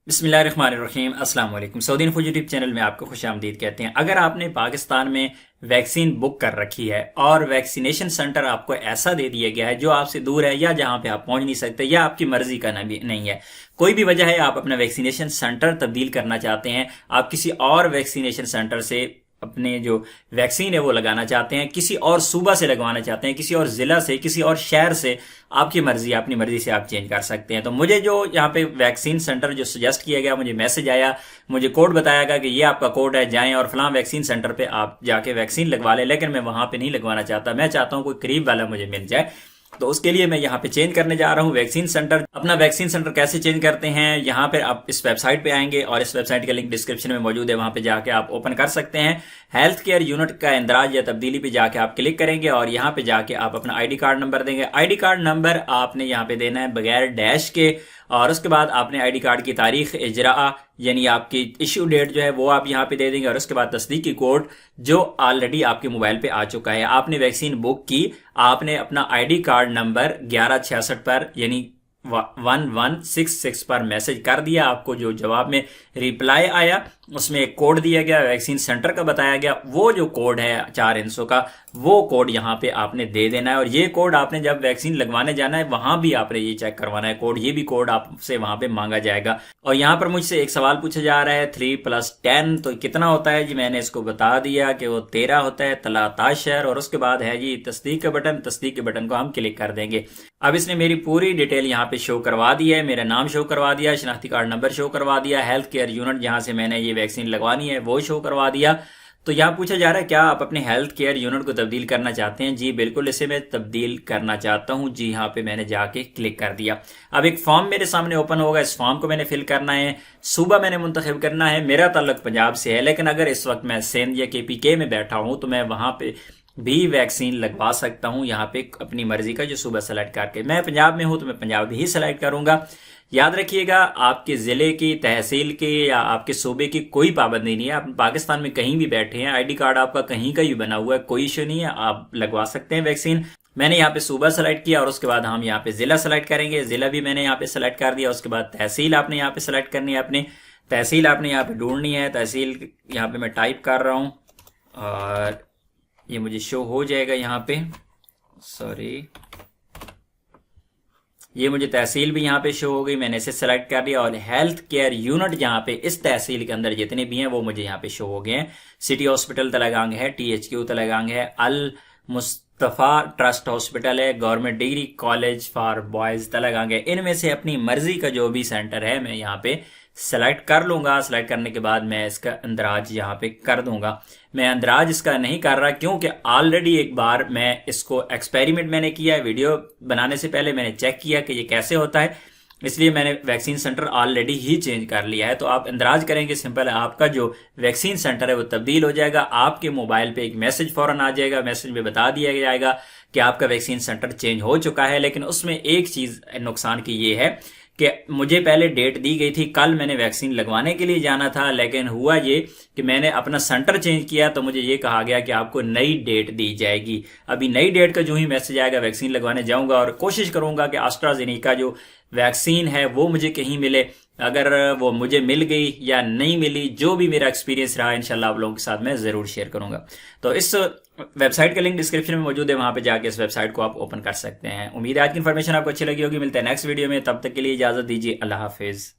बिस्मिल्लाहिर्रहमानिर्रहीम अस्सलाम वालेकुम। सऊदी इन्फो यूट्यूब चैनल में आपको खुशामदीद कहते हैं। अगर आपने पाकिस्तान में वैक्सीन बुक कर रखी है और वैक्सीनेशन सेंटर आपको ऐसा दे दिया गया है जो आपसे दूर है या जहां पे आप पहुंच नहीं सकते या आपकी मर्जी का नहीं है, कोई भी वजह है, आप अपना वैक्सीनेशन सेंटर तब्दील करना चाहते हैं, आप किसी और वैक्सीनेशन सेंटर से अपने जो वैक्सीन है वो लगाना चाहते हैं, किसी और सूबा से लगवाना चाहते हैं, किसी और जिला से, किसी और शहर से, आपकी मर्जी, अपनी मर्जी से आप चेंज कर सकते हैं। तो मुझे जो यहाँ पे वैक्सीन सेंटर जो सजेस्ट किया गया, मुझे मैसेज आया, मुझे कोड बताया गया कि ये आपका कोड है, जाएं और फलां वैक्सीन सेंटर पे आप जाके वैक्सीन लगवा लें। लेकिन मैं वहां पे नहीं लगवाना चाहता, मैं चाहता हूं कोई करीब वाला मुझे मिल जाए। तो उसके लिए मैं यहाँ पे चेंज करने जा रहा हूँ वैक्सीन सेंटर। अपना वैक्सीन सेंटर कैसे चेंज करते हैं, यहाँ पे आप इस वेबसाइट पे आएंगे और इस वेबसाइट का लिंक डिस्क्रिप्शन में मौजूद है, वहां पे जाके आप ओपन कर सकते हैं। हेल्थ केयर यूनिट का इंदराज या तब्दीली पे जाके आप क्लिक करेंगे और यहाँ पे जाके आप अपना आईडी कार्ड नंबर देंगे। आईडी कार्ड नंबर आपने यहाँ पे देना है बगैर डैश के, और उसके बाद आपने आईडी कार्ड की तारीख इजरा यानी आपकी इश्यू डेट जो है वो आप यहाँ पे दे देंगे, और उसके बाद तस्दीकी कोड जो ऑलरेडी आपके मोबाइल पे आ चुका है। आपने वैक्सीन बुक की, आपने अपना आईडी कार्ड नंबर 1166 पर यानी 1166 पर मैसेज कर दिया। आपको जो जवाब में रिप्लाई आया उसमें एक कोड दिया गया, वैक्सीन सेंटर का बताया गया, वो जो कोड है 4 अंकों का, वो कोड यहाँ पे आपने दे देना है। और ये कोड आपने जब वैक्सीन लगवाने जाना है वहां भी आपने ये चेक करवाना है कोड, ये भी कोड आपसे वहां पे मांगा जाएगा। और यहाँ पर मुझसे एक सवाल पूछा जा रहा है 3+10 तो कितना होता है जी। मैंने इसको बता दिया कि वो 13 होता है, 13। और उसके बाद है जी तस्दीक का बटन, तस्दीक के बटन को हम क्लिक कर देंगे। अब इसने मेरी पूरी डिटेल यहाँ पे शो करवा दी है, मेरा नाम शो करवा दिया, शनाख्ती कार्ड नंबर शो करवा दिया, हेल्थ केयर यूनिट जहां से मैंने ये वैक्सीन लगवानी है वो शो करवा दिया। तो यहाँ पूछा जा रहा है क्या आप अपने हेल्थ केयर यूनिट को तब्दील करना चाहते हैं। जी बिल्कुल, इसे मैं तब्दील करना चाहता हूँ जी। यहाँ पे मैंने जाके क्लिक कर दिया। अब एक फॉर्म मेरे सामने ओपन होगा, इस फॉर्म को मैंने फिल करना है, सूबा मैंने मुंतखब करना है। मेरा ताल्लुक पंजाब से है, लेकिन अगर इस वक्त मैं सिंध या KPK में बैठा हूं तो मैं वहां पे भी वैक्सीन लगवा सकता हूं। यहाँ पे अपनी मर्जी का जो सूबा सेलेक्ट करके, मैं पंजाब में हूं तो मैं पंजाब ही सेलेक्ट करूंगा। याद रखिएगा, आपके जिले की, तहसील की या आपके सूबे की कोई पाबंदी नहीं है। आप पाकिस्तान में कहीं भी बैठे हैं, आईडी कार्ड आपका कहीं का भी बना हुआ है, कोई इशू नहीं है, आप लगवा सकते हैं वैक्सीन। मैंने यहाँ पे सूबा सेलेक्ट किया और उसके बाद हम यहाँ पे जिला सेलेक्ट करेंगे। जिला भी मैंने यहाँ पे सेलेक्ट कर दिया। उसके बाद तहसील आपने यहाँ पे सेलेक्ट करनी है, अपनी तहसील आपने यहाँ पे ढूंढनी है। तहसील यहाँ पे मैं टाइप कर रहा हूँ और ये मुझे शो हो जाएगा यहाँ पे, सॉरी, ये मुझे तहसील भी यहाँ पे शो हो गई, मैंने इसे सेलेक्ट कर दिया। और हेल्थ केयर यूनिट यहाँ पे इस तहसील के अंदर जितने भी हैं वो मुझे यहाँ पे शो हो गए हैं। सिटी हॉस्पिटल तलगांग है, THQ तलगांग है, अल मुस्तफा ट्रस्ट हॉस्पिटल है, government degree college for boys Talagang है। इनमें से अपनी मर्जी का जो भी सेंटर है मैं यहाँ पे सेलेक्ट कर लूंगा। सेलेक्ट करने के बाद मैं इसका अंदराज यहाँ पे कर दूंगा। मैं अंदराज इसका नहीं कर रहा क्योंकि ऑलरेडी एक बार मैं इसको एक्सपेरिमेंट मैंने किया है, वीडियो बनाने से पहले मैंने चेक किया कि ये कैसे होता है, इसलिए मैंने वैक्सीन सेंटर ऑलरेडी ही चेंज कर लिया है। तो आप अंदराज करेंगे, सिंपल है, आपका जो वैक्सीन सेंटर है वो तब्दील हो जाएगा। आपके मोबाइल पे एक मैसेज फौरन आ जाएगा, मैसेज में बता दिया जाएगा कि आपका वैक्सीन सेंटर चेंज हो चुका है। लेकिन उसमें एक चीज नुकसान की ये है कि मुझे पहले डेट दी गई थी, कल मैंने वैक्सीन लगवाने के लिए जाना था, लेकिन हुआ ये कि मैंने अपना सेंटर चेंज किया तो मुझे ये कहा गया कि आपको नई डेट दी जाएगी। अभी नई डेट का जो ही मैसेज आएगा वैक्सीन लगवाने जाऊंगा और कोशिश करूंगा कि एस्ट्राजेनेका जो वैक्सीन है वो मुझे कहीं मिले। अगर वो मुझे मिल गई या नहीं मिली, जो भी मेरा एक्सपीरियंस रहा इंशाल्लाह आप लोगों के साथ मैं जरूर शेयर करूंगा। तो इस वेबसाइट का लिंक डिस्क्रिप्शन में मौजूद है, वहां पे जाके इस वेबसाइट को आप ओपन कर सकते हैं। उम्मीद है आज की इन्फॉर्मेशन आपको अच्छी लगी होगी। मिलते हैं नेक्स्ट वीडियो में, तब तक के लिए इजाजत दीजिए, अल्लाह हाफिज।